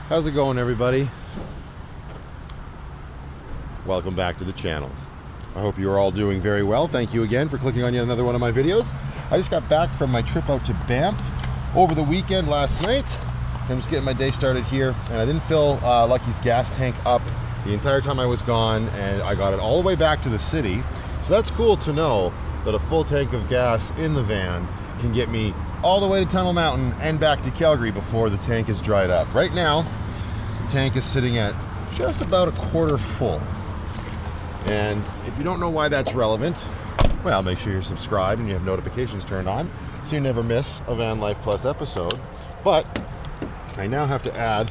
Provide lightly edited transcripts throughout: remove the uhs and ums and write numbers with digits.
How's it going, everybody? Welcome back to the channel. I hope you are all doing very well. Thank you again for clicking on yet another one of my videos. I just got back from my trip out to Banff over the weekend last night. I'm just getting my day started here, and I didn't fill Lucky's gas tank up the entire time I was gone, and I got it all the way back to the city. So that's cool to know that a full tank of gas in the van can get me all the way to Tunnel Mountain and back to Calgary before the tank is dried up. Right now, the tank is sitting at just about a quarter full. And if you don't know why that's relevant, well, make sure you're subscribed and you have notifications turned on so you never miss a Van Life Plus episode. But I now have to add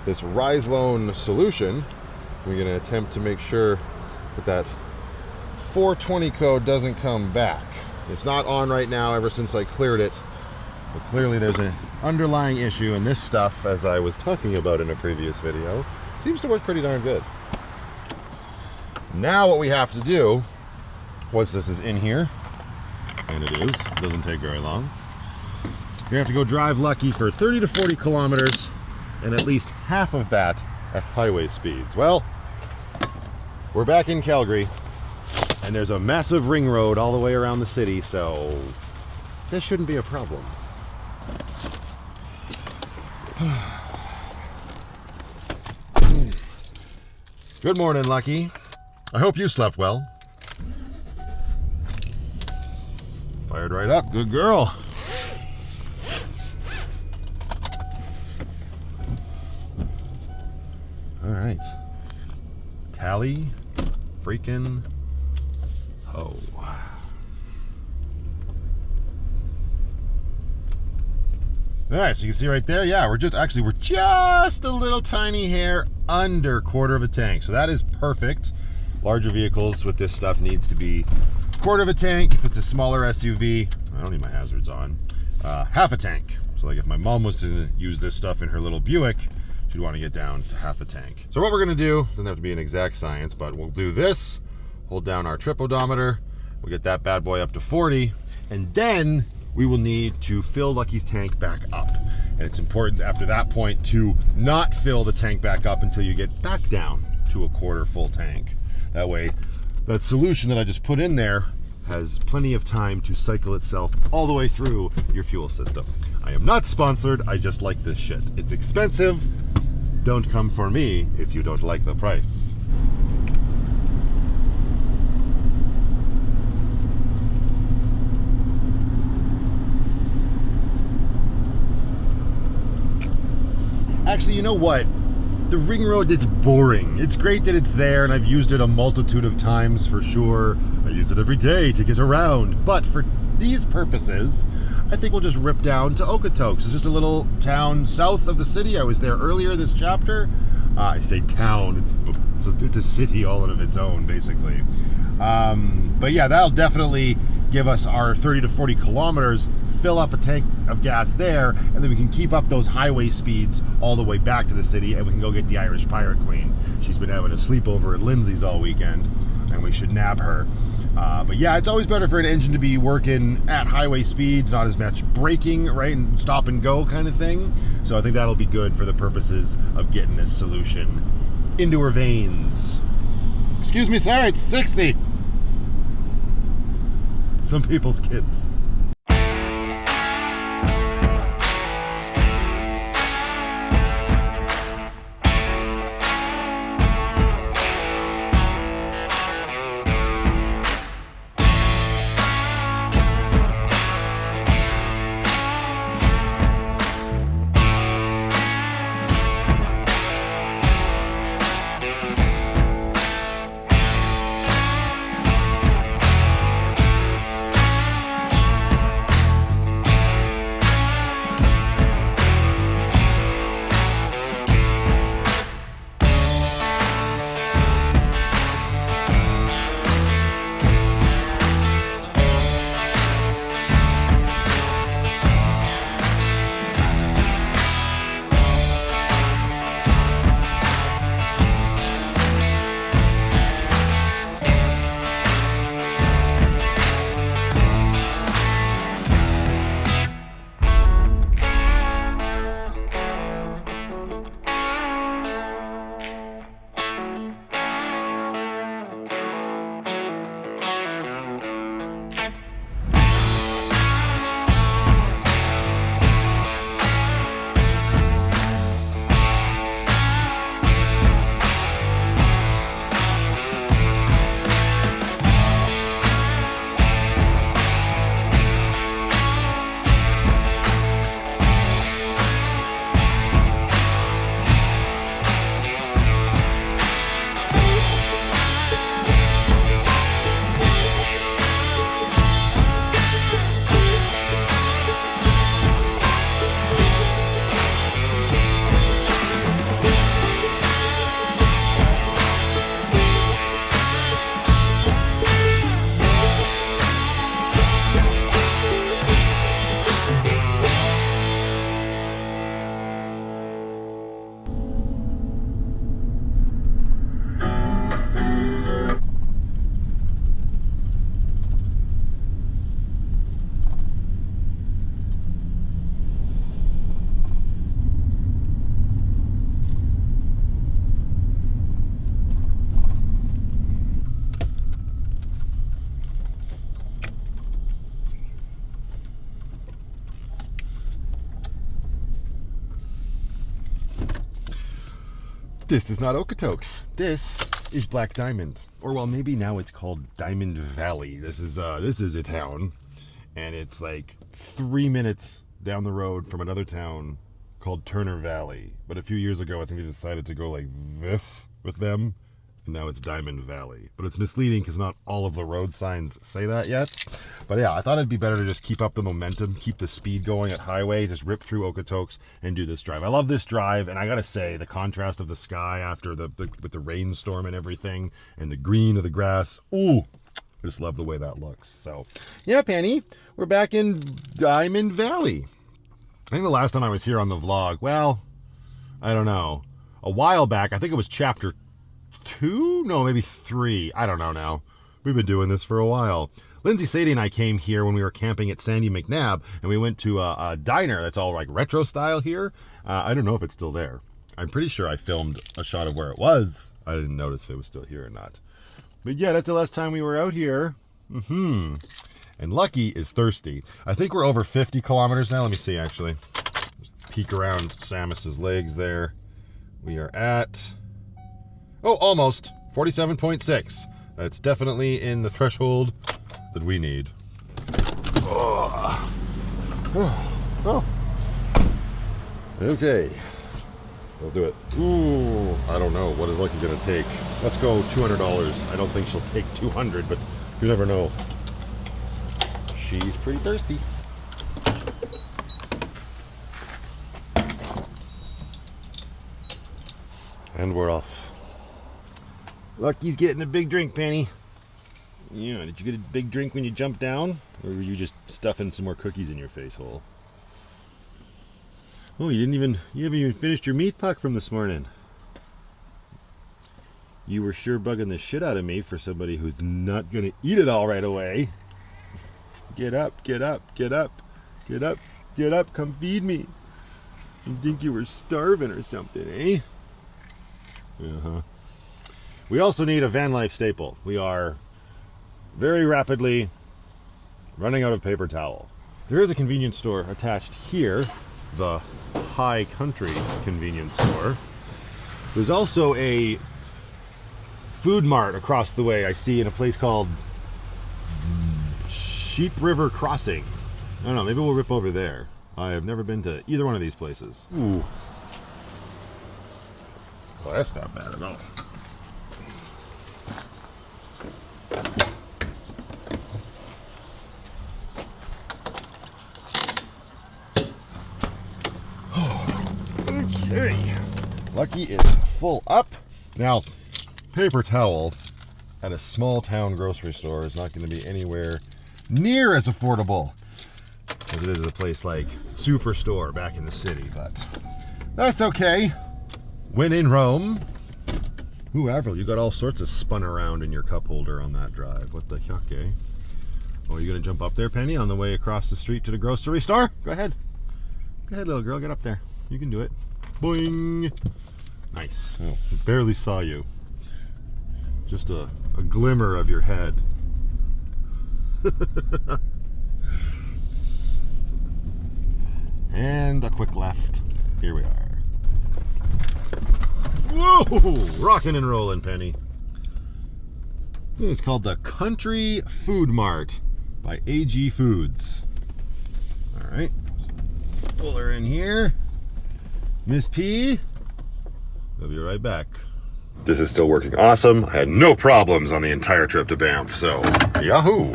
this Rise Loan solution. We're going to attempt to make sure that that 420 code doesn't come back. It's not on right now ever since I cleared it. But clearly there's an underlying issue, and this stuff, as I was talking about in a previous video, seems to work pretty darn good. Now what we have to do, once this is in here, and it doesn't take very long, you have to go drive Lucky for 30 to 40 kilometers, and at least half of that at highway speeds. Well, we're back in Calgary, and there's a massive ring road all the way around the city, so this shouldn't be a problem. Good morning, Lucky. I hope you slept well. Fired right up. Good girl. All right. Tally freaking ho. All right, so you can see right there, yeah, we're just a little tiny hair under quarter of a tank. So that is perfect. Larger vehicles with this stuff needs to be quarter of a tank. If it's a smaller SUV, I don't need my hazards on, half a tank. So like if my mom was to use this stuff in her little Buick, she'd want to get down to half a tank. So what we're gonna do, doesn't have to be an exact science, but we'll do this, hold down our trip odometer, we'll get that bad boy up to 40, and then we will need to fill Lucky's tank back up. And it's important after that point to not fill the tank back up until you get back down to a quarter full tank. That way, that solution that I just put in there has plenty of time to cycle itself all the way through your fuel system. I am not sponsored, I just like this shit. It's expensive. Don't come for me if you don't like the price. Actually, you know what? The ring road, it's boring. It's great that it's there, and I've used it a multitude of times for sure. I use it every day to get around. But for these purposes, I think we'll just rip down to Okotoks. It's just a little town south of the city. I was there earlier this chapter. I say town, it's a city all of its own, basically. But yeah, that'll definitely give us our 30 to 40 kilometers, fill up a tank of gas there, and then we can keep up those highway speeds all the way back to the city, and we can go get the Irish Pirate Queen. She's been having a sleepover at Lindsay's all weekend, and we should nab her. But yeah, it's always better for an engine to be working at highway speeds, not as much braking, right, and stop and go kind of thing. So I think that'll be good for the purposes of getting this solution into her veins. Excuse me, sir, it's 60. Some people's kids. This is not Okotoks. This is Black Diamond. Or well, maybe now it's called Diamond Valley. This is a town, and it's like 3 minutes down the road from another town called Turner Valley. But a few years ago, I think they decided to go like this with them, and now it's Diamond Valley. But it's misleading because not all of the road signs say that yet. But yeah, I thought it'd be better to just keep up the momentum, keep the speed going at highway, just rip through Okotoks and do this drive. I love this drive, and I gotta say, the contrast of the sky after with the rainstorm and everything, and the green of the grass, ooh, I just love the way that looks. So yeah, Penny, we're back in Diamond Valley. I think the last time I was here on the vlog, well, I don't know, a while back, I think it was chapter 2? No, maybe 3. I don't know now. We've been doing this for a while. Lindsay, Sadie, and I came here when we were camping at Sandy McNabb, and we went to a diner that's all like retro style here. I don't know if it's still there. I'm pretty sure I filmed a shot of where it was. I didn't notice if it was still here or not. But yeah, that's the last time we were out here. And Lucky is thirsty. I think we're over 50 kilometers now. Let me see, actually. Just peek around Samus's legs there. We are at... oh, almost 47.6. That's definitely in the threshold that we need. Oh. Okay. Let's do it. Ooh, I don't know. What is Lucky gonna take? Let's go $200. I don't think she'll take 200, but you never know. She's pretty thirsty. And we're off. Lucky's getting a big drink, Penny. Yeah, did you get a big drink when you jumped down? Or were you just stuffing some more cookies in your face hole? Oh, you haven't even finished your meat puck from this morning. You were sure bugging the shit out of me for somebody who's not gonna eat it all right away. Get up, get up, get up, get up, get up, come feed me. You think you were starving or something, eh? Uh-huh. We also need a van life staple. We are very rapidly running out of paper towel. There is a convenience store attached here, the High Country convenience store. There's also a food mart across the way I see in a place called Sheep River Crossing. I don't know, maybe we'll rip over there. I have never been to either one of these places. Ooh. Well, that's not bad at all. Okay. Lucky is full up. Now, paper towel at a small town grocery store is not going to be anywhere near as affordable as it is at a place like Superstore back in the city, but that's okay. When in Rome. Ooh, Avril, you got all sorts of spun around in your cup holder on that drive. What the heck, eh? Oh, are you going to jump up there, Penny, on the way across the street to the grocery store? Go ahead. Go ahead, little girl. Get up there. You can do it. Boing. Nice. Oh, barely saw you. Just a glimmer of your head. And a quick left. Here we are. Whoa! Rockin' and rollin', Penny. It's called the Country Food Mart by AG Foods. All right. Pull her in here. Miss P. We'll be right back. This is still working awesome. I had no problems on the entire trip to Banff, so yahoo!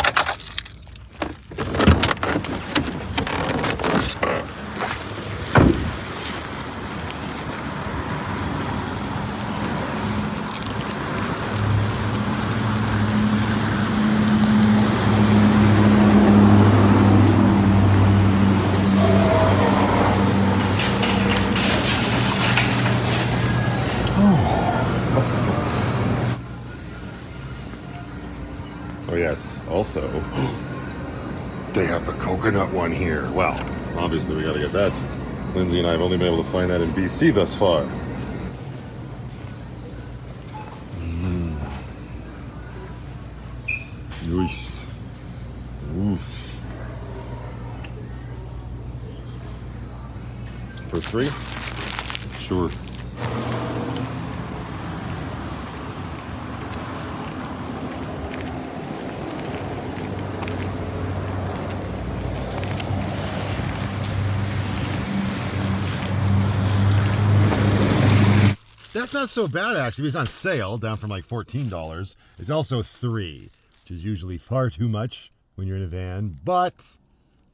Oh yes, also, they have the coconut one here. Well, obviously we gotta get that. Lindsay and I have only been able to find that in BC thus far. Nice. Oof. For 3? Sure. That's not so bad, actually. It's on sale, down from like $14. It's also $3, which is usually far too much when you're in a van, but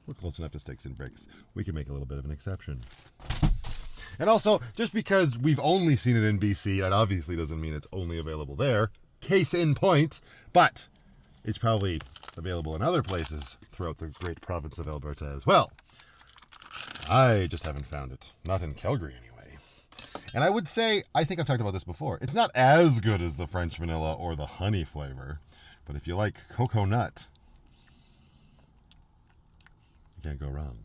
we're close enough to Sticks and Bricks. We can make a little bit of an exception. And also, just because we've only seen it in BC, that obviously doesn't mean it's only available there. Case in point, but it's probably available in other places throughout the great province of Alberta as well. I just haven't found it. Not in Calgary, anyway. And I would say, I think I've talked about this before, it's not as good as the French vanilla or the honey flavor, but if you like cocoa nut, you can't go wrong.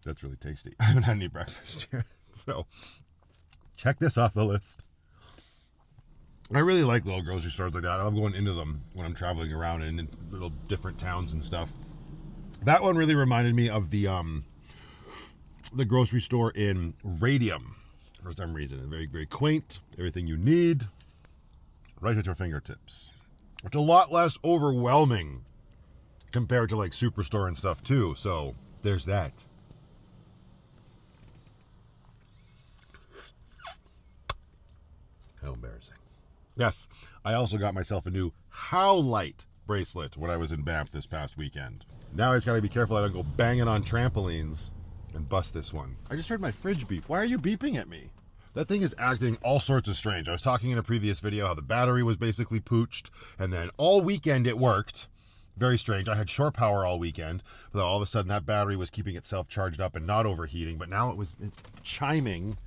That's really tasty. I haven't had any breakfast yet, so check this off the list. I really like little grocery stores like that. I love going into them when I'm traveling around in little different towns and stuff. That one really reminded me of the grocery store in Radium for some reason. Very, very quaint. Everything you need right at your fingertips. It's a lot less overwhelming compared to like Superstore and stuff too. So there's that. How embarrassing. Yes, I also got myself a new How Light bracelet when I was in Banff this past weekend. Now I just gotta be careful I don't go banging on trampolines and bust this one. I just heard my fridge beep. Why are you beeping at me? That thing is acting all sorts of strange. I was talking in a previous video how the battery was basically pooched, and then all weekend it worked. Very strange. I had shore power all weekend, but all of a sudden that battery was keeping itself charged up and not overheating, but now it's chiming.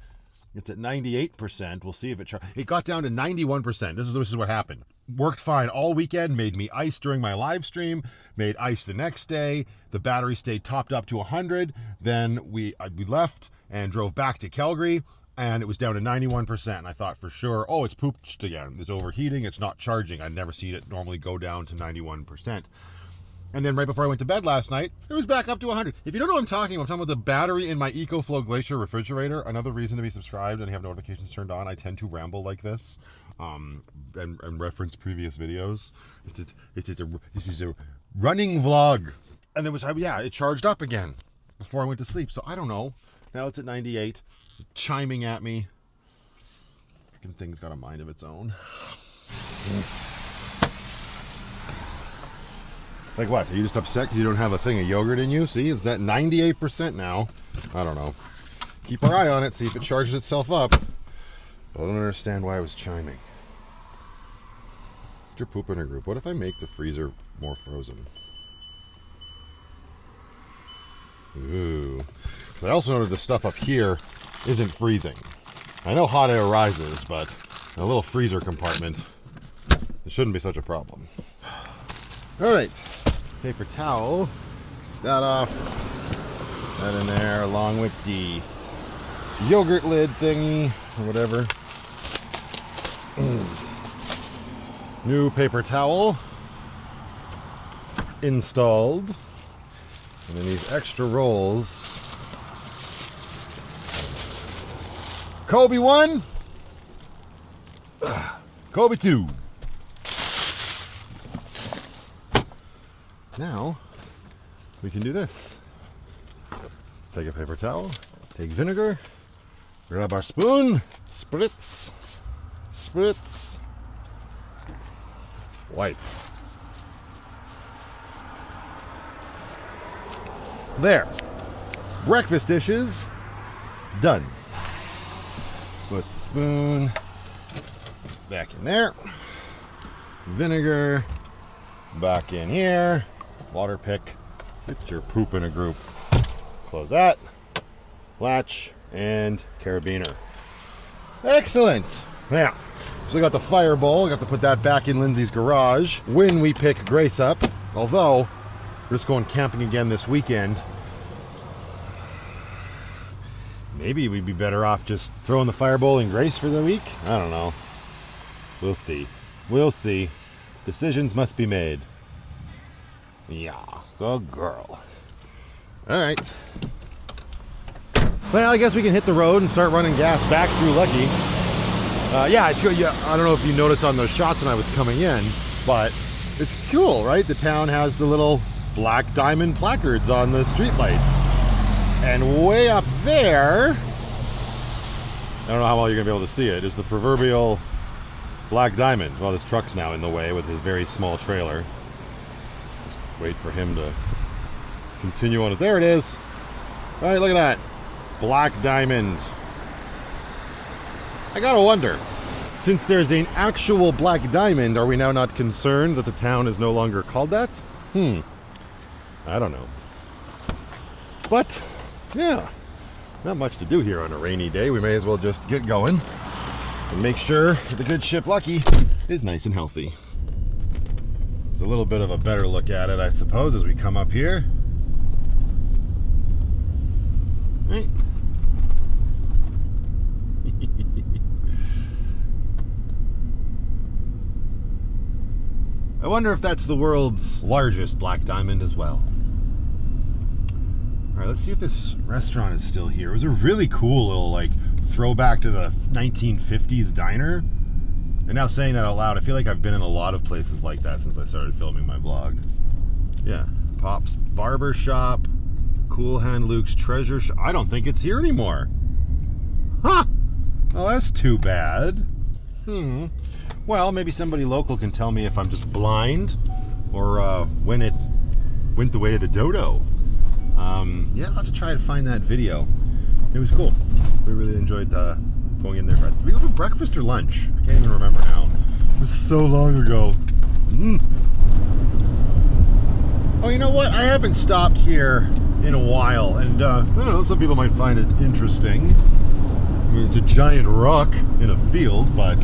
It's at 98%. We'll see if it got down to 91%. This is what happened. Worked fine all weekend, made me ice during my live stream, made ice the next day. The battery stayed topped up to 100. Then we left and drove back to Calgary, and it was down to 91%. And I thought for sure, oh, it's pooped again. It's overheating. It's not charging. I'd never seen it normally go down to 91%. And then right before I went to bed last night, it was back up to 100. If you don't know what I'm talking about the battery in my EcoFlow Glacier refrigerator. Another reason to be subscribed and have notifications turned on. I tend to ramble like this and reference previous videos. This is a running vlog. And it was, yeah, it charged up again before I went to sleep. So I don't know. Now it's at 98, chiming at me. Freaking thing's got a mind of its own. Like what? Are you just upset because you don't have a thing of yogurt in you? See, it's at 98% now. I don't know. Keep our eye on it, see if it charges itself up. But I don't understand why I was chiming. What's your poop in a group? What if I make the freezer more frozen? Ooh. I also noted the stuff up here isn't freezing. I know hot air rises, but in a little freezer compartment, it shouldn't be such a problem. All right. Paper towel, that off, that in there, along with the yogurt lid thingy, or whatever. New paper towel installed, and then these extra rolls. Kobe 1, Kobe 2. Now, we can do this. Take a paper towel, take vinegar, grab our spoon, spritz, spritz, wipe. There. Breakfast dishes, done. Put the spoon back in there. Vinegar back in here. Water pick. Get your poop in a group. Close that. Latch and carabiner. Excellent. Now, so I got the fire bowl. I have to put that back in Lindsay's garage when we pick Grace up. Although, we're just going camping again this weekend. Maybe we'd be better off just throwing the fire bowl in Grace for the week. I don't know. We'll see. We'll see. Decisions must be made. Yeah, good girl. All right. Well, I guess we can hit the road and start running gas back through Lucky. Yeah, it's good. Yeah, I don't know if you noticed on those shots when I was coming in, but it's cool, right? The town has the little black diamond placards on the streetlights. And way up there, I don't know how well you're going to be able to see it, is the proverbial Black Diamond. Well, this truck's now in the way with his very small trailer. Just wait for him to continue on it. There it is. All right, look at that. Black Diamond. I gotta wonder, since there's an actual Black Diamond, are we now not concerned that the town is no longer called that? I don't know. But, yeah, not much to do here on a rainy day. We may as well just get going and make sure that the good ship Lucky is nice and healthy. It's a little bit of a better look at it, I suppose, as we come up here. Right. I wonder if that's the world's largest Black Diamond as well. All right, let's see if this restaurant is still here. It was a really cool little, like, throwback to the 1950s diner. And now saying that out loud, I feel like I've been in a lot of places like that since I started filming my vlog. Yeah, Pop's Barber Shop, Cool Hand Luke's Treasure Shop. I don't think it's here anymore. Huh! Oh, that's too bad. Well, maybe somebody local can tell me if I'm just blind or when it went the way of the dodo. Yeah, I'll have to try to find that video. It was cool. We really enjoyed going in there. Did we go for breakfast or lunch? I can't even remember now. It was so long ago. Oh, you know what? I haven't stopped here in a while, and I don't know, some people might find it interesting. I mean, it's a giant rock in a field, but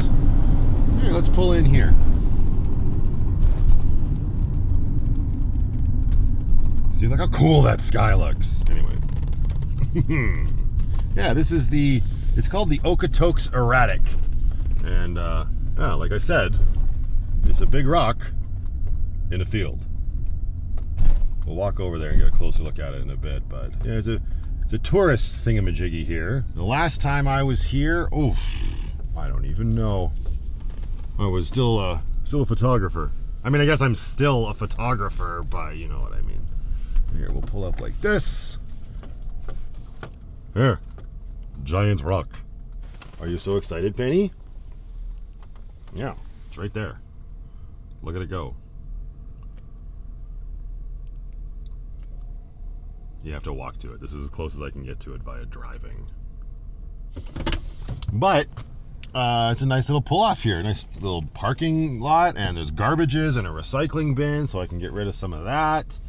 here, let's pull in here. See, look how cool that sky looks. Anyway. Yeah, this is it's called the Okotoks Erratic. And, yeah, like I said, it's a big rock in a field. We'll walk over there and get a closer look at it in a bit, but yeah, it's a tourist thingamajiggy here. The last time I was here, I don't even know. I was still a photographer. I mean, I guess I'm still a photographer, but you know what I mean. Here, we'll pull up like this. There, giant rock. Are you so excited, Penny? Yeah, it's right there. Look at it go. You have to walk to it. This is as close as I can get to it via driving. But it's a nice little pull-off here. Nice little parking lot, and there's garbages and a recycling bin, so I can get rid of some of that.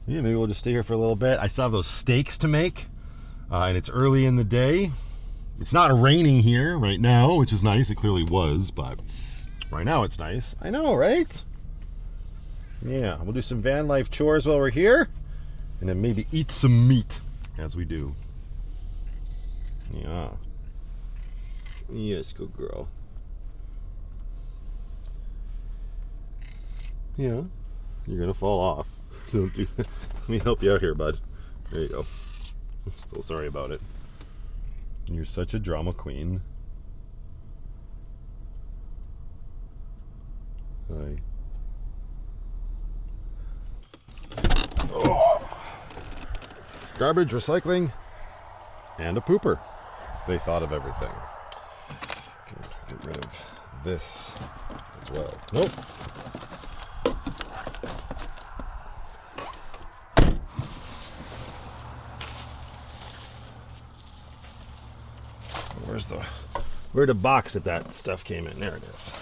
Yeah, maybe we'll just stay here for a little bit. I still have those steaks to make, and it's early in the day. It's not raining here right now, which is nice. It clearly was, but right now it's nice. I know, right? Yeah, we'll do some van life chores while we're here, and then maybe eat some meat as we do. Yeah. Yes, good girl. Yeah, you're gonna fall off. Don't do that. Let me help you out here, bud. There you go. So sorry about it. You're such a drama queen. Hi. Oh. Garbage, recycling, and a pooper. They thought of everything. Can get rid of this as well. Nope. Where'd the box that stuff came in? There it is.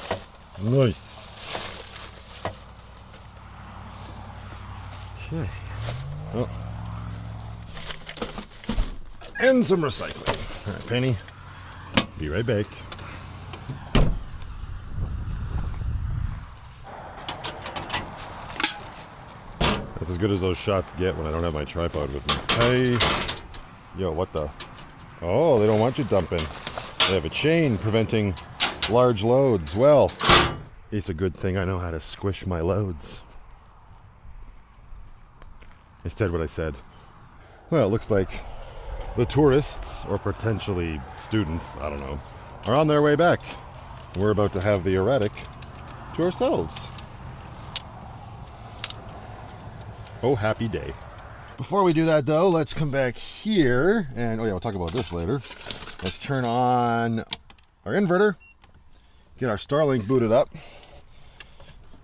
Nice. Okay. Oh. And some recycling. All right, Penny. Be right back. That's as good as those shots get when I don't have my tripod with me. Hey. Yo, what the? Oh, they don't want you dumping. They have a chain preventing large loads. Well, it's a good thing I know how to squish my loads. I said what I said. Well, it looks like the tourists, or potentially students, I don't know, are on their way back. We're about to have the erratic to ourselves. Oh, happy day. Before we do that though, let's come back here and, oh yeah, we'll talk about this later. Let's turn on our inverter, get our Starlink booted up,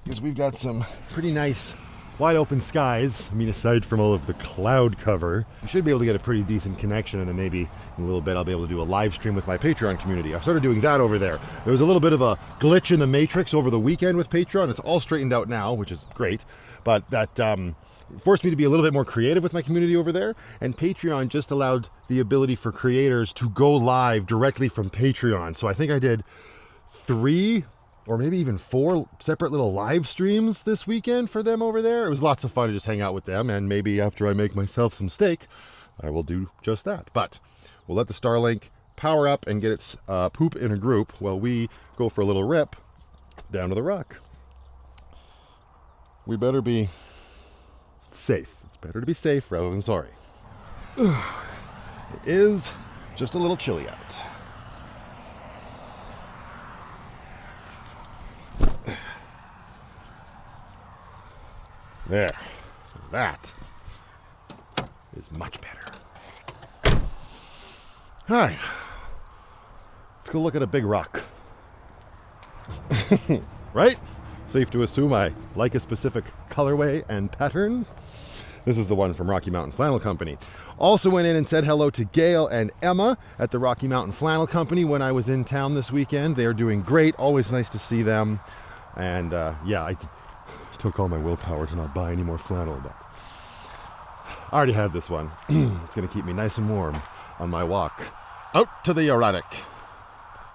because we've got some pretty nice wide open skies. I mean, aside from all of the cloud cover, we should be able to get a pretty decent connection, and then maybe in a little bit I'll be able to do a live stream with my Patreon community. I've started doing that over there. There was a little bit of a glitch in the matrix over the weekend with Patreon. It's all straightened out now, which is great, but that forced me to be a little bit more creative with my community over there, and Patreon just allowed the ability for creators to go live directly from Patreon. So I think I did 3 or maybe even 4 separate little live streams this weekend for them over there. It was lots of fun to just hang out with them, and maybe after I make myself some steak, I will do just that. But we'll let the Starlink power up and get its poop in a group while we go for a little rip down to the rock. We better be safe. It's better to be safe rather than sorry. It is just a little chilly out. There. That is much better. All right. Let's go look at a big rock. Right? Safe to assume I like a specific colorway and pattern. This is the one from Rocky Mountain Flannel Company. Also went in and said hello to Gail and Emma at the Rocky Mountain Flannel Company when I was in town this weekend. They are doing great. Always nice to see them. And yeah, I took all my willpower to not buy any more flannel, but I already have this one. It's going to keep me nice and warm on my walk out to the erratic.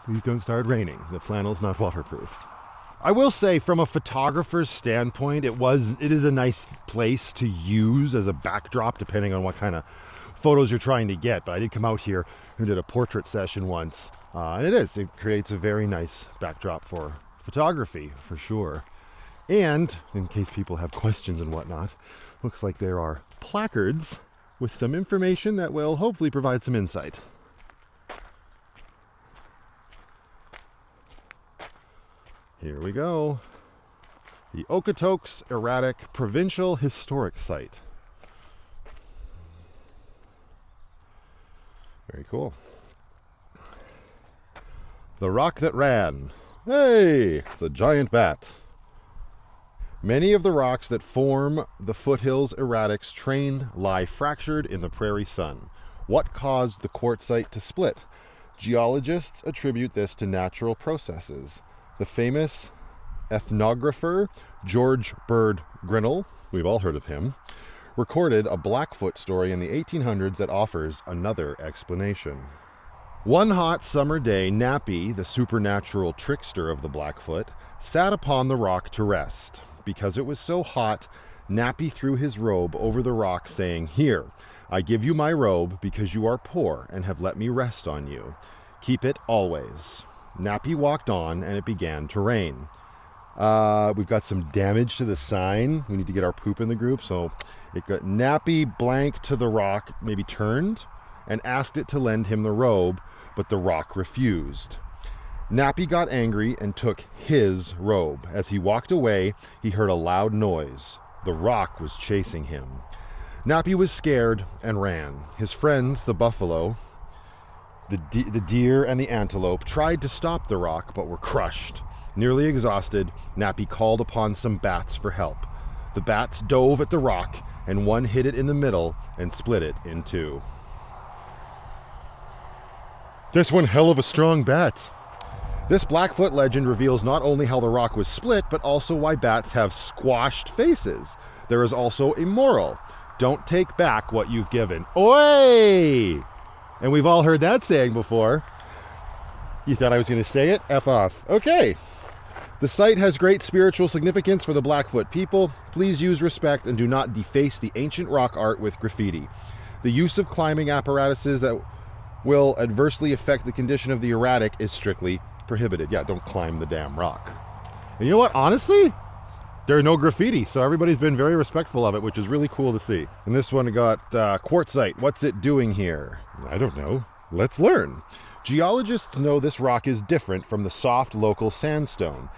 Please don't start raining. The flannel's not waterproof. I will say, from a photographer's standpoint, it is a nice place to use as a backdrop, depending on what kind of photos you're trying to get. But I did come out here and did a portrait session once, and it creates a very nice backdrop for photography, for sure. And in case people have questions and whatnot, looks like there are placards with some information that will hopefully provide some insight. Here we go. The Okotoks Erratic Provincial Historic Site. Very cool. The Rock That Ran. Hey, it's a giant bat. Many of the rocks that form the foothills erratics train lie fractured in the prairie sun. What caused the quartzite to split? Geologists attribute this to natural processes. The famous ethnographer George Bird Grinnell, we've all heard of him, recorded a Blackfoot story in the 1800s that offers another explanation. One hot summer day, Nappy, the supernatural trickster of the Blackfoot, sat upon the rock to rest. Because it was so hot, Nappy threw his robe over the rock, saying, "Here, I give you my robe because you are poor and have let me rest on you. Keep it always." Nappy walked on, and it began to rain. We've got some damage to the sign. We need to get our poop in the group. So it got Nappy blank to the rock, maybe turned, and asked it to lend him the robe, but the rock refused. Nappy got angry and took his robe. As he walked away, he heard a loud noise. The rock was chasing him. Nappy was scared and ran. His friends, the buffalo, the deer, and the antelope, tried to stop the rock, but were crushed. Nearly exhausted, Nappy called upon some bats for help. The bats dove at the rock, and one hit it in the middle and split it in two. That's one hell of a strong bat. This Blackfoot legend reveals not only how the rock was split, but also why bats have squashed faces. There is also a moral. Don't take back what you've given. Oi! And we've all heard that saying before. You thought I was going to say it? F off. Okay. The site has great spiritual significance for the Blackfoot people. Please use respect and do not deface the ancient rock art with graffiti. The use of climbing apparatuses that will adversely affect the condition of the erratic is strictly prohibited. Yeah, don't climb the damn rock. And you know what? Honestly, there are no graffiti, so everybody's been very respectful of it, which is really cool to see. And this one got quartzite. What's it doing here? I don't know. Let's learn. Geologists know this rock is different from the soft local sandstone.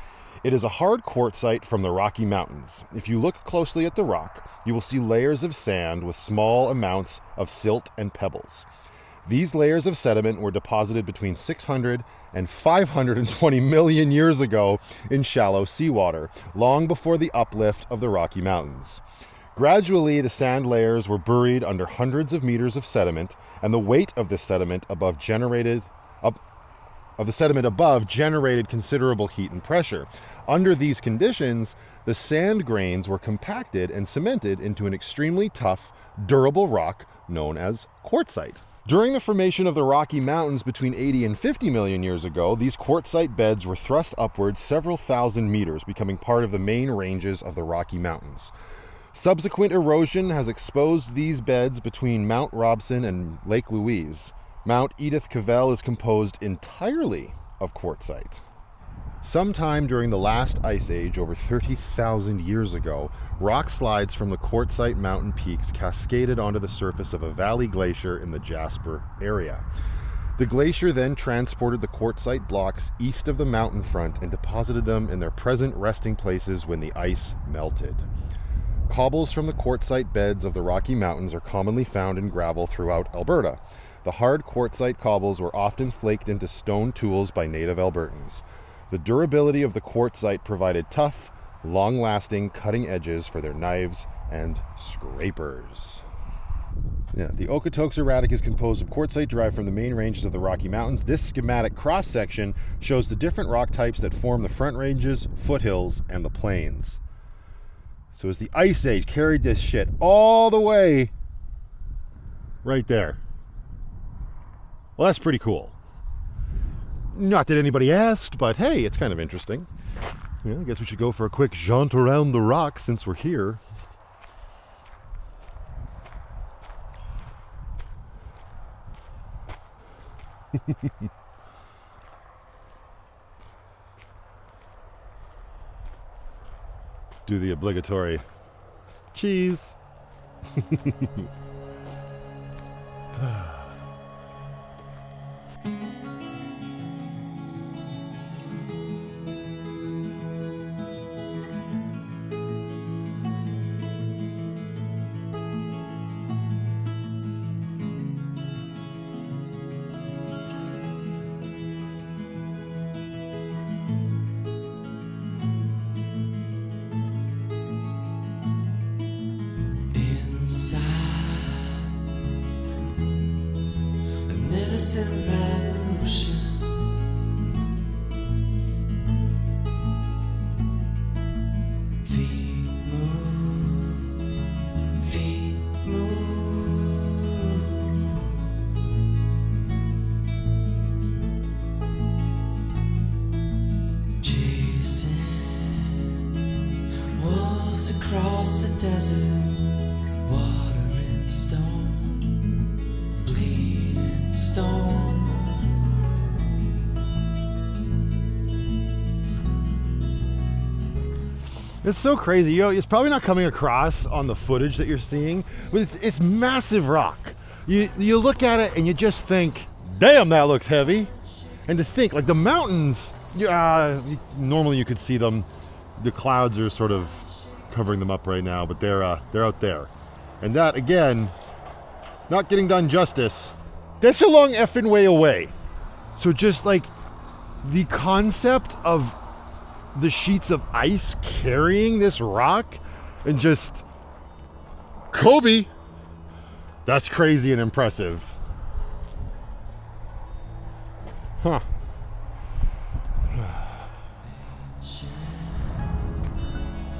It is a hard quartzite from the Rocky Mountains. If you look closely at the rock, you will see layers of sand with small amounts of silt and pebbles. These layers of sediment were deposited between 600 and 520 million years ago in shallow seawater, long before the uplift of the Rocky Mountains. Gradually, the sand layers were buried under hundreds of meters of sediment, and the weight of the sediment above generated considerable heat and pressure. Under these conditions, the sand grains were compacted and cemented into an extremely tough, durable rock known as quartzite. During the formation of the Rocky Mountains between 80 and 50 million years ago, these quartzite beds were thrust upwards several thousand meters, becoming part of the main ranges of the Rocky Mountains. Subsequent erosion has exposed these beds between Mount Robson and Lake Louise. Mount Edith Cavell is composed entirely of quartzite. Sometime during the last ice age, over 30,000 years ago, rock slides from the quartzite mountain peaks cascaded onto the surface of a valley glacier in the Jasper area. The glacier then transported the quartzite blocks east of the mountain front and deposited them in their present resting places when the ice melted. Cobbles from the quartzite beds of the Rocky Mountains are commonly found in gravel throughout Alberta. The hard quartzite cobbles were often flaked into stone tools by native Albertans. The durability of the quartzite provided tough, long-lasting cutting edges for their knives and scrapers. Yeah, the Okotoks erratic is composed of quartzite derived from the main ranges of the Rocky Mountains. This schematic cross-section shows the different rock types that form the front ranges, foothills, and the plains. So as the Ice Age carried this shit all the way right there. Well, that's pretty cool. Not that anybody asked, but hey, it's kind of interesting. Yeah, I guess we should go for a quick jaunt around the rock since we're here. Do the obligatory cheese. Revolution. Feet move. Chasing wolves across the desert, water and stone, bleeding stone. It's so crazy. You know, it's probably not coming across on the footage that you're seeing, but it's massive rock. You look at it and you just think, damn, that looks heavy. And to think, like the mountains, normally you could see them. The clouds are sort of covering them up right now, but they're out there. And that, again, not getting done justice, that's a long effing way away. So just like the concept of the sheets of ice carrying this rock and just Kobe, that's crazy and impressive. Huh.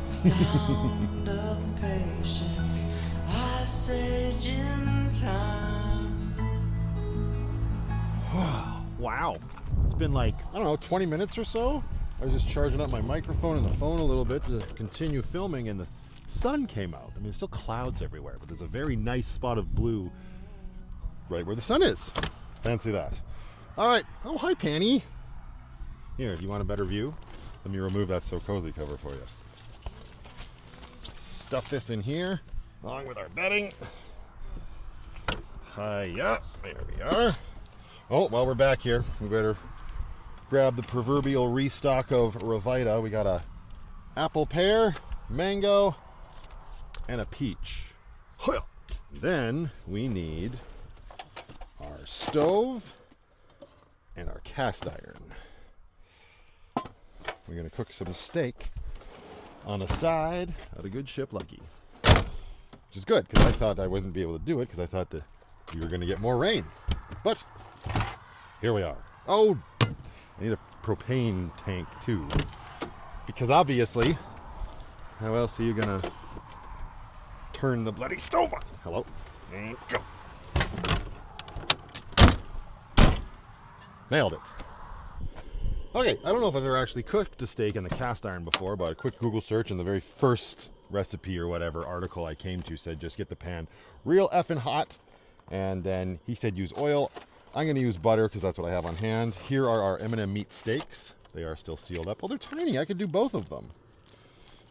Sound of patience, ice age in time. Wow. It's been like, I don't know, 20 minutes or so. I was just charging up my microphone and the phone a little bit to continue filming, and the sun came out. I mean, there's still clouds everywhere, but there's a very nice spot of blue right where the sun is. Fancy that. All right. Oh, hi, Panny. Here, do you want a better view? Let me remove that So Cozy cover for you. Stuff this in here, along with our bedding. Hiya. There we are. Oh, while we're back here, we better grab the proverbial restock of Revita. We got a apple pear, mango, and a peach. Then we need our stove and our cast iron. We're going to cook some steak on the side of a good ship Lucky. Which is good, because I thought I wouldn't be able to do it, because I thought that we were going to get more rain. But here we are. Oh, I need a propane tank too. Because obviously, how else are you going to turn the bloody stove on? Hello. And go. Nailed it. Okay, I don't know if I've ever actually cooked a steak in the cast iron before, but a quick Google search and the very first recipe or whatever article I came to said just get the pan real effing hot, and then he said use oil. I'm going to use butter because that's what I have on hand. Here are our M&M meat steaks. They are still sealed up. Well, they're tiny. I could do both of them.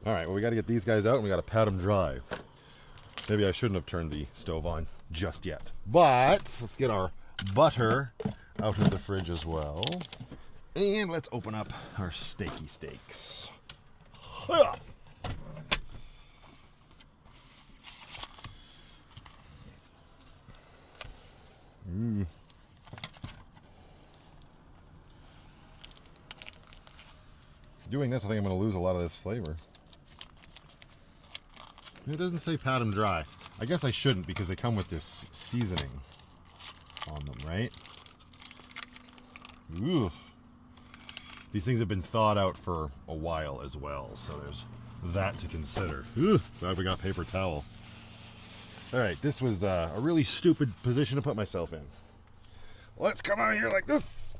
All right, well, we got to get these guys out and we got to pat them dry. Maybe I shouldn't have turned the stove on just yet. But let's get our butter out of the fridge as well. And let's open up our steaky steaks. Doing this, I think I'm going to lose a lot of this flavor. It doesn't say pat them dry. I guess I shouldn't because they come with this seasoning on them, right? Ooh. These things have been thawed out for a while as well, so there's that to consider. Ooh, glad we got paper towel. All right, this was a really stupid position to put myself in. Let's come out here like this.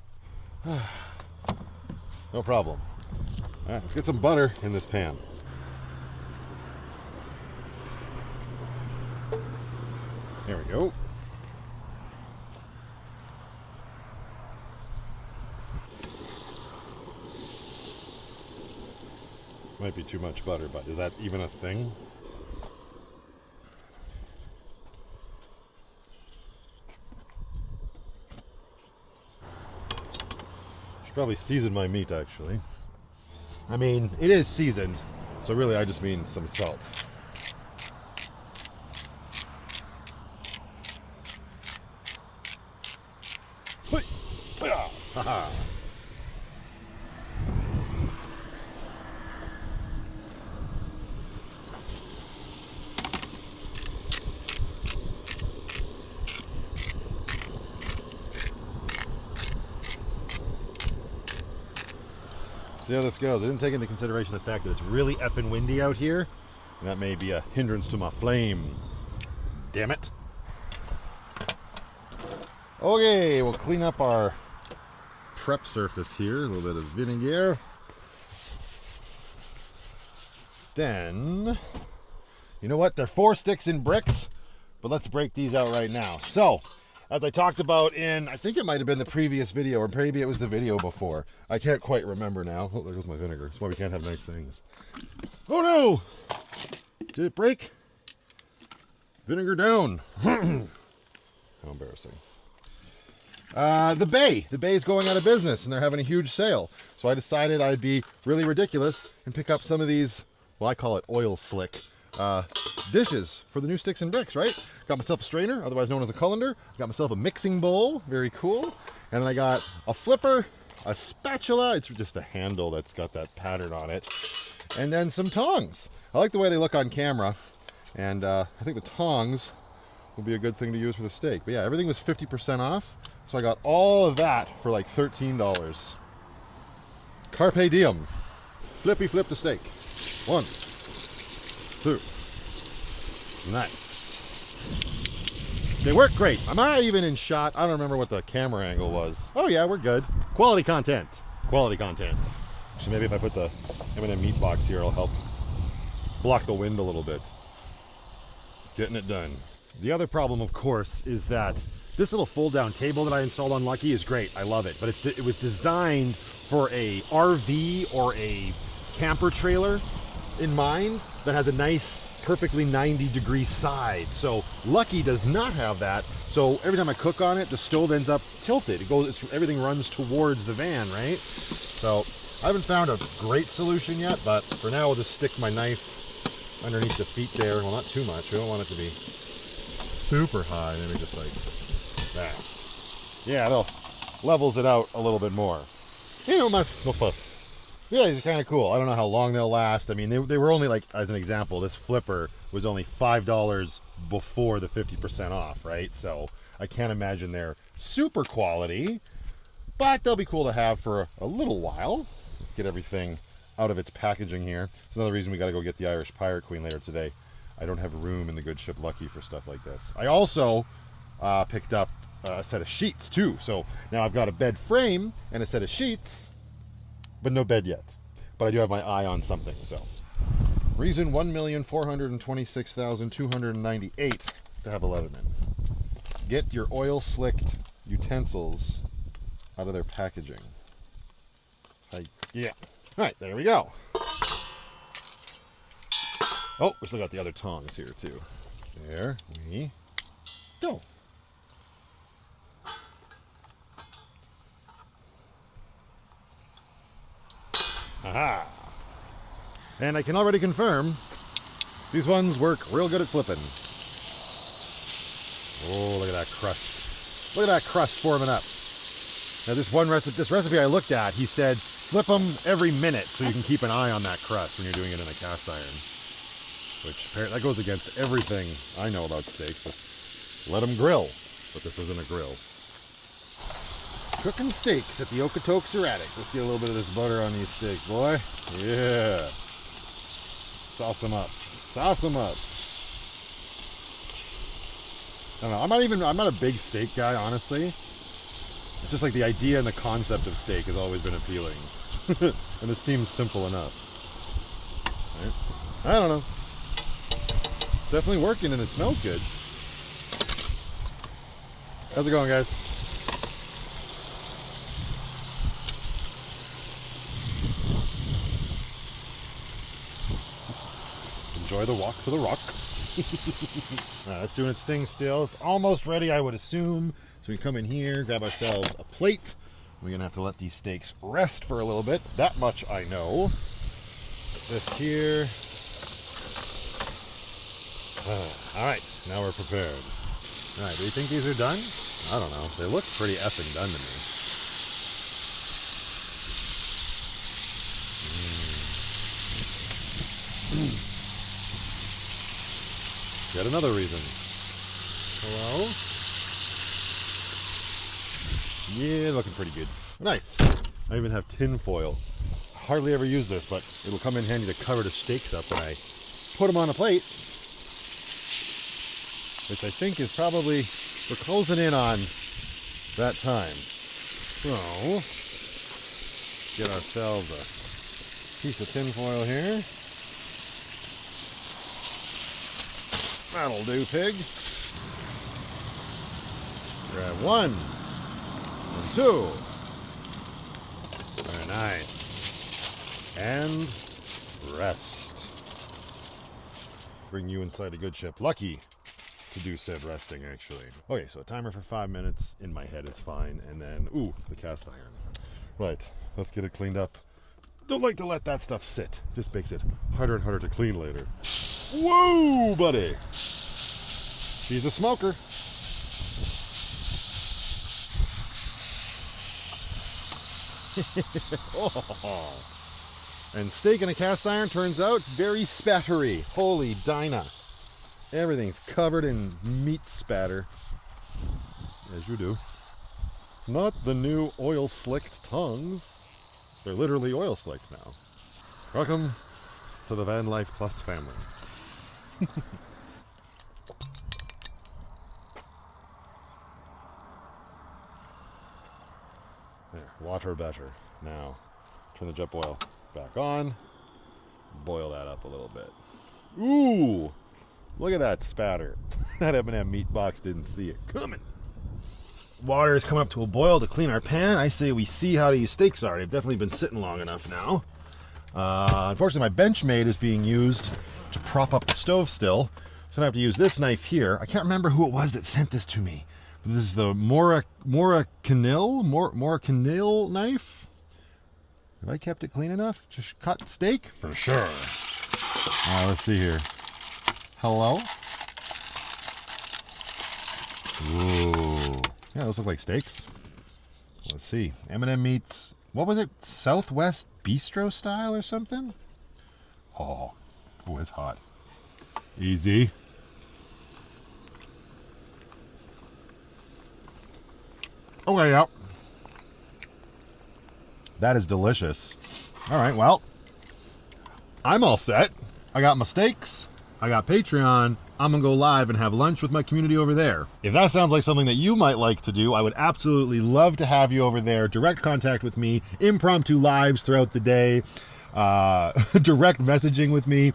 No problem. All right, let's get some butter in this pan. There we go. Might be too much butter, but is that even a thing? Should probably season my meat, actually. I mean, it is seasoned, so really I just mean some salt. Haha. See how this goes. I didn't take into consideration the fact that it's really effing windy out here, and that may be a hindrance to my flame. Damn it. Okay, we'll clean up our prep surface here. A little bit of vinegar. Then, you know what? They're 4 sticks in bricks, but let's break these out right now. So, as I talked about in, I think it might have been the previous video, or maybe it was the video before. I can't quite remember now. Oh, there goes my vinegar. That's why we can't have nice things. Oh no! Did it break? Vinegar down. How embarrassing. The Bay is going out of business and they're having a huge sale. So I decided I'd be really ridiculous and pick up some of these, well, I call it oil slick, dishes for the new sticks and bricks, right? Got myself a strainer, otherwise known as a colander. Got myself a mixing bowl, very cool. And then I got a flipper, a spatula, it's just a handle that's got that pattern on it. And then some tongs. I like the way they look on camera. And I think the tongs will be a good thing to use for the steak. But yeah, everything was 50% off. So I got all of that for like $13. Carpe diem. Flippy flip the steak. 1, 2. Nice. They work great. Am I even in shot? I don't remember what the camera angle was. Oh yeah, we're good. Quality content. Quality content. So maybe if I put the M&M meat box here, it'll help block the wind a little bit. Getting it done. The other problem, of course, is that this little fold-down table that I installed on Lucky is great. I love it. But it was designed for a RV or a camper trailer in mind that has a nice perfectly 90-degree side. So Lucky does not have that. So every time I cook on it, the stove ends up tilted. Everything runs towards the van, right? So I haven't found a great solution yet, but for now, I'll just stick my knife underneath the feet there. Well, not too much. We don't want it to be super high. Maybe just like that. Yeah, it'll levels it out a little bit more. You know, no fuss. Yeah, these are kind of cool. I don't know how long they'll last. I mean, they were only, like, as an example, this flipper was only $5 before the 50% off, right? So I can't imagine they're super quality, but they'll be cool to have for a little while. Let's get everything out of its packaging here. It's another reason we got to go get the Irish Pirate Queen later today. I don't have room in the good ship Lucky for stuff like this. I also picked up a set of sheets too. So now I've got a bed frame and a set of sheets, but no bed yet. But I do have my eye on something. So reason 1,426,298 to have a Leatherman. Get your oil slicked utensils out of their packaging. Yeah. All right, there we go. Oh, we still got the other tongs here too. There we go. Aha! And I can already confirm these ones work real good at flipping. Oh, look at that crust. Look at that crust forming up. Now this recipe I looked at, he said flip them every minute so you can keep an eye on that crust when you're doing it in a cast iron. Which apparently that goes against everything I know about steaks. But let them grill. But this isn't a grill. Cooking steaks at the Okotoks Erratic. Let's get a little bit of this butter on these steaks, boy. Yeah. Sauce them up. Sauce them up. I don't know. I'm not a big steak guy, honestly. It's just like the idea and the concept of steak has always been appealing. And it seems simple enough. Right? I don't know. It's definitely working and it smells good. How's it going, guys? Enjoy the walk to the rock. It's doing its thing still. It's almost ready, I would assume. So we come in here, grab ourselves a plate. We're gonna have to let these steaks rest for a little bit. That much I know. Put this here. All right, now we're prepared. All right, do you think these are done? I don't know. They look pretty effing done to me. Yet another reason. Hello? Yeah, looking pretty good. Nice. I even have tin foil. Hardly ever use this, but it'll come in handy to cover the steaks up when I put them on a plate. Which I think is probably, we're closing in on that time. So, get ourselves a piece of tin foil here. That'll do, pig. Grab one and two. Very nice. And rest. Bring you inside a good ship. Lucky to do said resting, actually. Okay, so a timer for 5 minutes. In my head, it's fine. And then, ooh, the cast iron. Right, let's get it cleaned up. Don't like to let that stuff sit. Just makes it harder and harder to clean later. Whoa, buddy. She's a smoker. Oh. And steak in a cast iron turns out very spattery. Holy Dinah. Everything's covered in meat spatter. As you do. Not the new oil slicked tongues. They're literally oil slicked now. Welcome to the Van Life Plus family. There, water better. Now, turn the jet boil back on. Boil that up a little bit. Ooh! Look at that spatter. That M&M meat box didn't see it coming. Water has come up to a boil to clean our pan. I say we see how these steaks are. They've definitely been sitting long enough now. Unfortunately, my Benchmade is being used to prop up the stove still. So I have to use this knife here. I can't remember who it was that sent this to me. This is the Moracanil knife. Have I kept it clean enough? Just cut steak? For sure. Let's see here. Hello? Ooh. Yeah, those look like steaks. Let's see. M&M meats. What was it? Southwest Bistro style or something? Oh, it's hot. Easy. Okay, yep. That is delicious. All right, well, I'm all set. I got my steaks. I got Patreon. I'm going to go live and have lunch with my community over there. If that sounds like something that you might like to do, I would absolutely love to have you over there. Direct contact with me, impromptu lives throughout the day, direct messaging with me,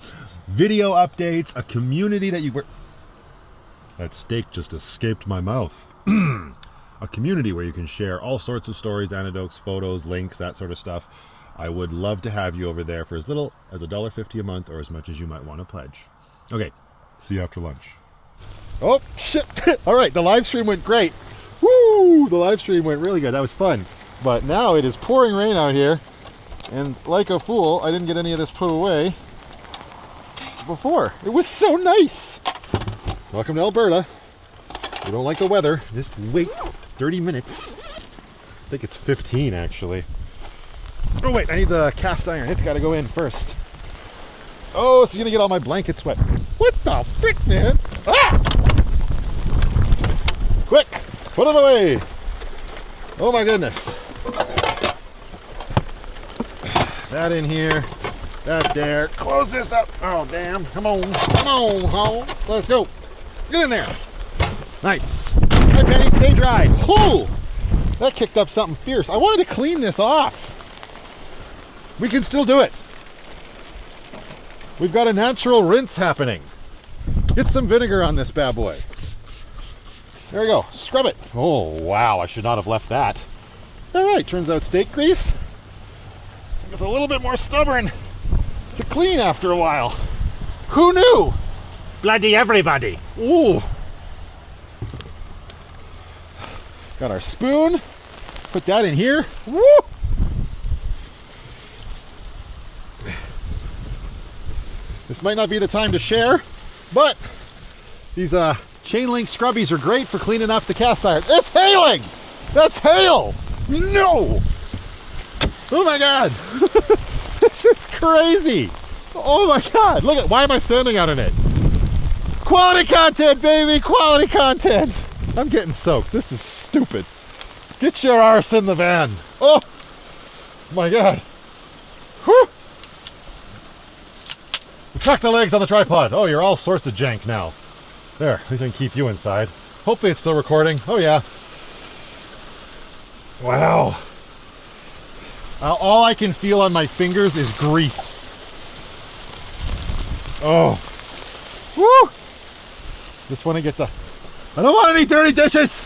video updates, a community that you... That steak just escaped my mouth. A community where you can share all sorts of stories, anecdotes, photos, links, that sort of stuff. I would love to have you over there for as little as $1.50 a month or as much as you might want to pledge. Okay, see you after lunch. Oh, shit. All right, the live stream went great. Woo! The live stream went really good. That was fun. But now it is pouring rain out here. And like a fool, I didn't get any of this put away before. It was so nice. Welcome to Alberta. If you don't like the weather, just wait 30 minutes. I think it's 15, actually. Oh, wait, I need the cast iron. It's got to go in first. Oh, this is going to get all my blankets wet. What the frick, man? Ah! Quick, put it away. Oh, my goodness. That in here. That there. Close this up. Oh, damn. Come on. Come on, home. Let's go. Get in there. Nice. My penny, stay dry. Oh, that kicked up something fierce. I wanted to clean this off. We can still do it. We've got a natural rinse happening. Get some vinegar on this bad boy. There we go. Scrub it. Oh, wow. I should not have left that. All right. Turns out steak grease is a little bit more stubborn to clean after a while. Who knew? Bloody everybody. Ooh. Got our spoon. Put that in here. Woo! This might not be the time to share, but these chain link scrubbies are great for cleaning up the cast iron. It's hailing! That's hail! No! Oh my god! This is crazy! Oh my god! Look at, why am I standing out in it? Quality content, baby! Quality content! I'm getting soaked. This is stupid. Get your arse in the van. Oh my god. Whew. Retract the legs on the tripod. Oh, you're all sorts of jank now. There, at least I can keep you inside. Hopefully it's still recording. Oh yeah. Wow. All I can feel on my fingers is grease. Oh. Woo! Just want to get the... I don't want any dirty dishes!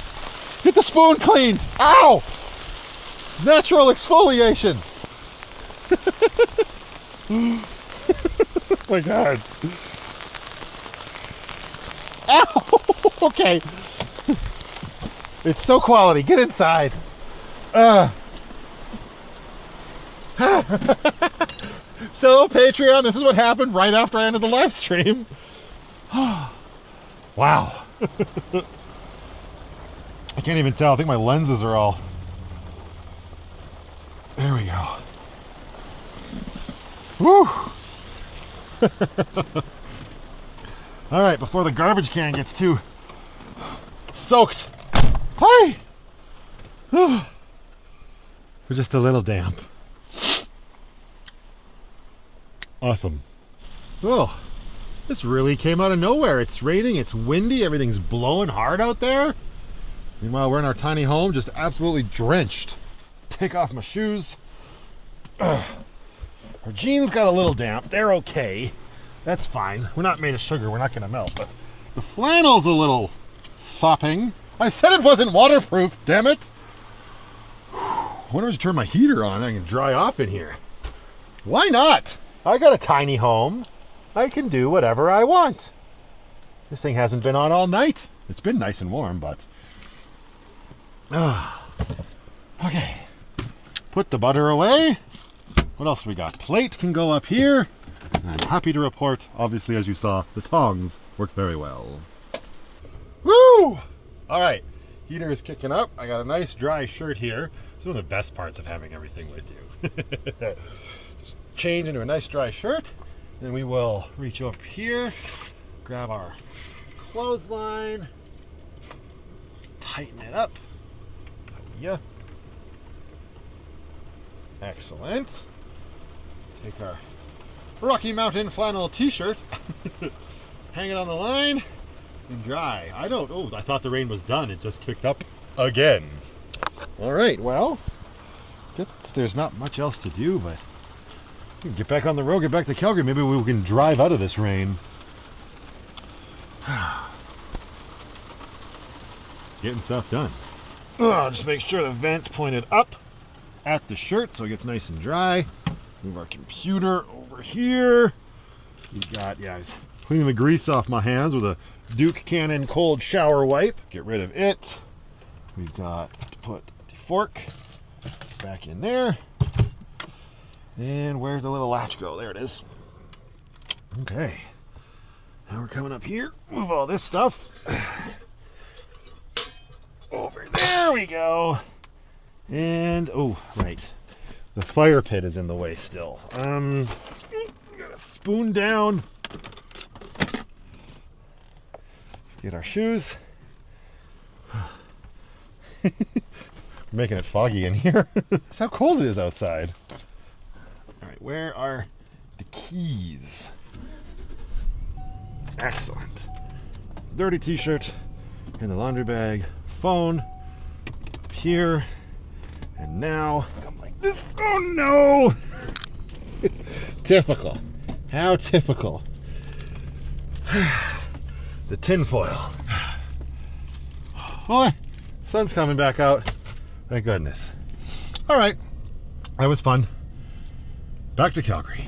Get the spoon cleaned! Ow! Natural exfoliation! Oh my god. Ow! Okay. It's so quality. Get inside. So, Patreon, this is what happened right after I ended the live stream. Wow. I can't even tell. I think my lenses are all... There we go. Woo! All right, before the garbage can gets too soaked. Hi! We're just a little damp. Awesome. Oh, this really came out of nowhere. It's raining, it's windy, everything's blowing hard out there. Meanwhile, we're in our tiny home, just absolutely drenched. Take off my shoes. Our jeans got a little damp. They're okay. That's fine. We're not made of sugar. We're not going to melt. But the flannel's a little sopping. I said it wasn't waterproof, damn it. I wonder if I should turn my heater on. I can dry off in here. Why not? I got a tiny home. I can do whatever I want. This thing hasn't been on all night. It's been nice and warm, but... Okay. Put the butter away. What else we got? Plate can go up here. And I'm happy to report, obviously, as you saw, the tongs work very well. Woo! All right. Heater is kicking up. I got a nice dry shirt here. It's one of the best parts of having everything with you. Just change into a nice dry shirt. Then we will reach over here, grab our clothesline, tighten it up. Yeah. Excellent. Take our Rocky Mountain flannel t-shirt, hang it on the line, and dry. I thought the rain was done. It just kicked up again. All right, well, there's not much else to do, but we can get back on the road, get back to Calgary. Maybe we can drive out of this rain. Getting stuff done. Just make sure the vent's pointed up at the shirt so it gets nice and dry. Move our computer over here. We've got, I was cleaning the grease off my hands with a Duke Cannon cold shower wipe. Get rid of it. We've got to put the fork back in there. And where'd the little latch go? There it is. Okay. Now we're coming up here. Move all this stuff. Over there we go. And, oh, right. The fire pit is in the way still. Gotta spoon down. Let's get our shoes. We're making it foggy in here. That's how cold it is outside. All right, where are the keys? Excellent. Dirty t-shirt in the laundry bag. Phone up here. And now, come like this. Oh no! Typical. How typical. The tinfoil. Oh, sun's coming back out. Thank goodness. All right. That was fun. Back to Calgary.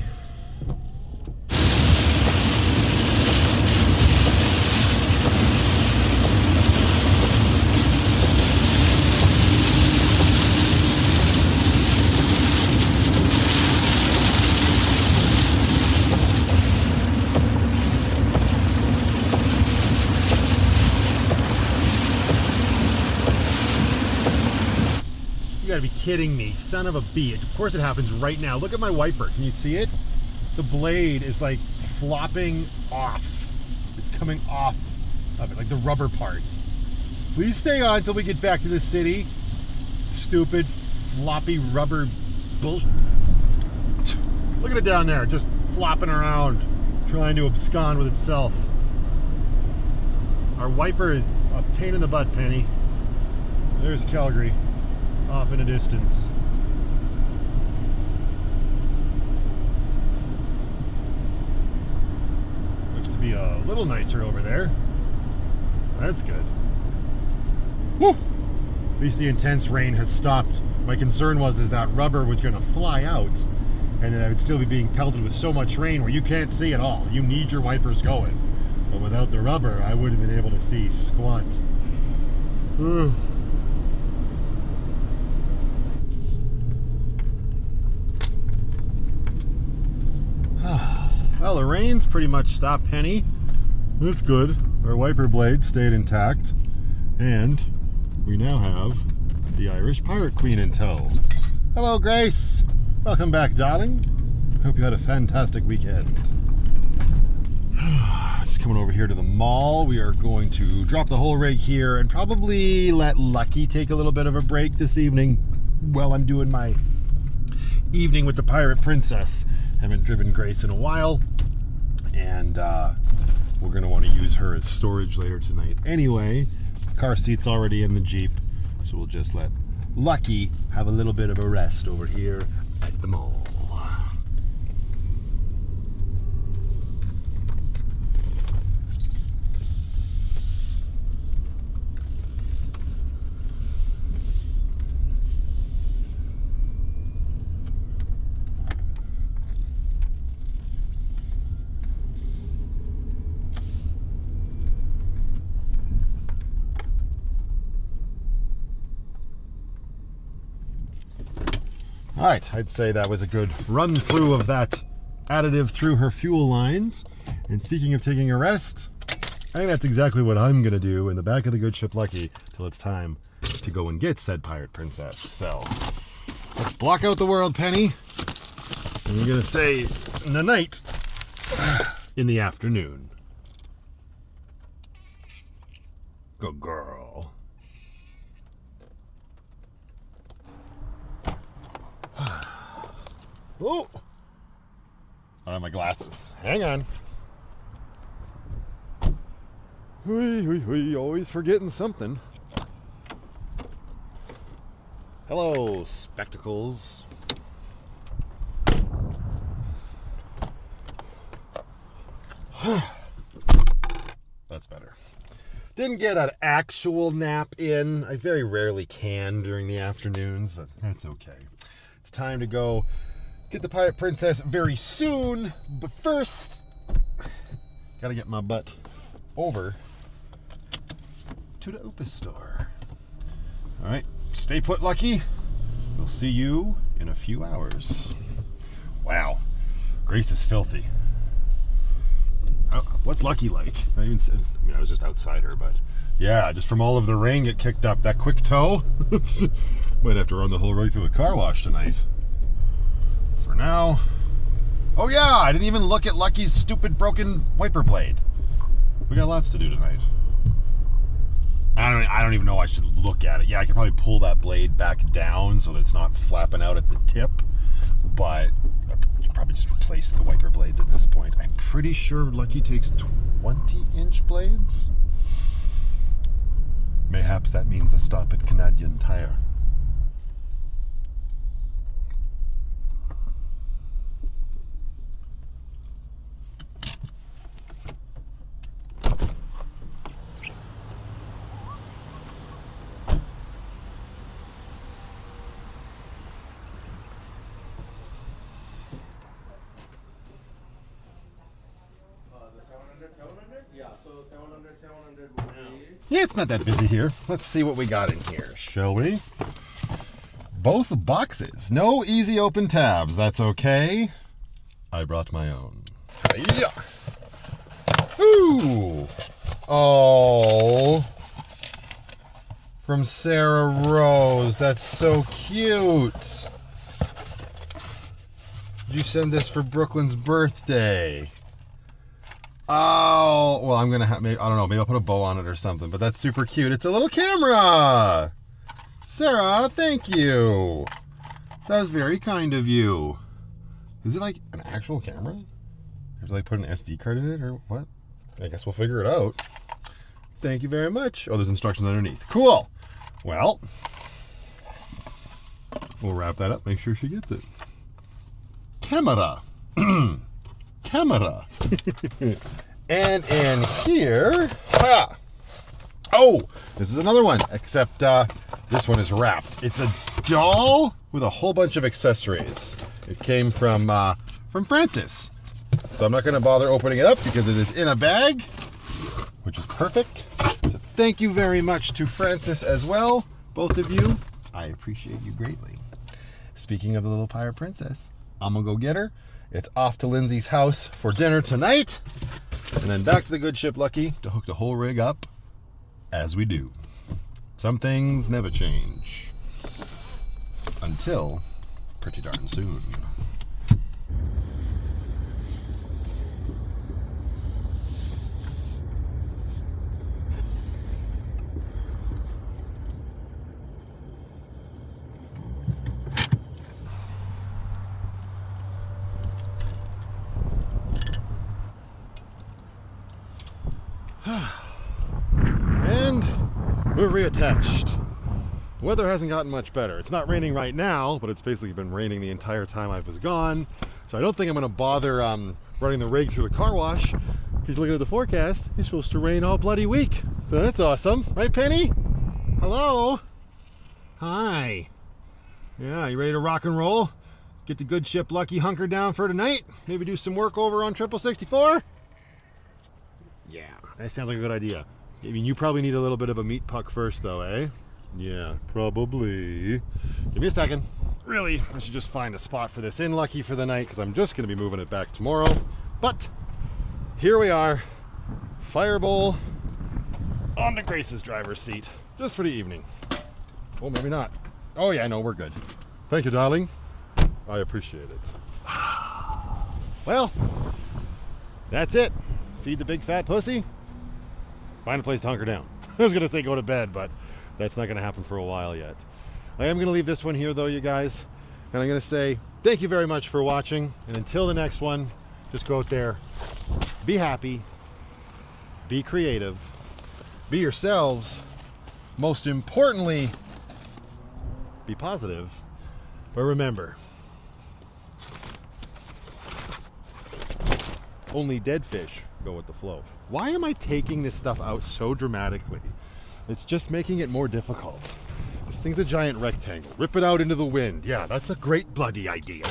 You gotta be kidding me, son of a bee. Of course it happens right now. Look at my wiper, can you see it? The blade is like flopping off. It's coming off of it, like the rubber part. Please stay on until we get back to the city. Stupid floppy rubber bullshit. Look at it down there, just flopping around, trying to abscond with itself. Our wiper is a pain in the butt, Penny. There's Calgary. Off in a distance. Looks to be a little nicer over there. That's good. Woo! At least the intense rain has stopped. My concern is that rubber was going to fly out and then I would still be being pelted with so much rain where you can't see at all. You need your wipers going. But without the rubber, I wouldn't have been able to see squat. Ugh. Well, the rain's pretty much stopped, Penny. That's good. Our wiper blade stayed intact. And we now have the Irish Pirate Queen in tow. Hello, Grace. Welcome back, darling. Hope you had a fantastic weekend. Just coming over here to the mall. We are going to drop the whole rig here and probably let Lucky take a little bit of a break this evening while I'm doing my evening with the Pirate Princess. Haven't driven Grace in a while, and we're going to want to use her as storage later tonight anyway. Car seat's already in the Jeep, so we'll just let Lucky have a little bit of a rest over here at the mall. All right, I'd say that was a good run through of that additive through her fuel lines. And speaking of taking a rest, I think that's exactly what I'm gonna do in the back of the good ship Lucky till it's time to go and get said pirate princess. So let's block out the world, Penny. And we're gonna say the night in the afternoon. Good girl. Oh! I don't have my glasses. Hang on. Always forgetting something. Hello, spectacles. That's better. Didn't get an actual nap in. I very rarely can during the afternoons, but that's okay. It's time to go get the pirate princess very soon, but first, gotta get my butt over to the Opus store. All right, stay put, Lucky. We'll see you in a few hours. Wow, Grace is filthy. What's Lucky like? I was just outside her, but yeah, just from all of the rain get kicked up. That quick toe, might have to run the whole road through the car wash tonight. For now. Oh yeah, I didn't even look at Lucky's stupid broken wiper blade. We got lots to do tonight. I don't even know I should look at it. Yeah, I could probably pull that blade back down so that it's not flapping out at the tip, but I should probably just replace the wiper blades at this point. I'm pretty sure Lucky takes 20-inch blades. Mayhaps that means a stop at Canadian Tire. Yeah, it's not that busy here. Let's see what we got in here, shall we? Both boxes. No easy open tabs. That's okay. I brought my own. Hiya! Ooh! Oh! From Sarah Rose. That's so cute. Did you send this for Brooklyn's birthday? Oh, well, I'm going to have, I don't know, maybe I'll put a bow on it or something, but that's super cute. It's a little camera. Sarah, thank you. That was very kind of you. Is it like an actual camera? You have to like put an SD card in it or what? I guess we'll figure it out. Thank you very much. Oh, there's instructions underneath. Cool. Well, we'll wrap that up, make sure she gets it. Camera. Camera. And in here, oh, this is another one, except this one is wrapped. It's a doll with a whole bunch of accessories. It came from Francis. So I'm not going to bother opening it up because it is in a bag, which is perfect. So thank you very much to Francis as well, both of you. I appreciate you greatly. Speaking of the little pirate princess, I'm going to go get her. It's off to Lindsay's house for dinner tonight, and then back to the good ship Lucky to hook the whole rig up as we do. Some things never change. Until pretty darn soon. And we're reattached. The weather hasn't gotten much better. It's not raining right now, but it's basically been raining the entire time I was gone. So I don't think I'm going to bother running the rig through the car wash. Because looking at the forecast, it's supposed to rain all bloody week. So that's awesome. Right, Penny? Hello? Hi. Yeah, you ready to rock and roll? Get the good ship Lucky hunkered down for tonight? Maybe do some work over on 64? Yeah, that sounds like a good idea. I mean, you probably need a little bit of a meat puck first, though, eh? Yeah, probably. Give me a second. Really, I should just find a spot for this in Lucky for the night because I'm just going to be moving it back tomorrow. But here we are, fire bowl onto Grace's driver's seat, just for the evening. Oh, maybe not. Oh yeah, no, we're good. Thank you, darling. I appreciate it. Well, that's it. Feed the big fat pussy. Find a place to hunker down. I was going to say go to bed, but that's not going to happen for a while yet. I am going to leave this one here, though, you guys. And I'm going to say thank you very much for watching. And until the next one, just go out there, be happy, be creative, be yourselves. Most importantly, be positive. But remember, only dead fish go with the flow. Why am I taking this stuff out so dramatically? It's just making it more difficult. This thing's a giant rectangle. Rip it out into the wind. Yeah, that's a great bloody idea.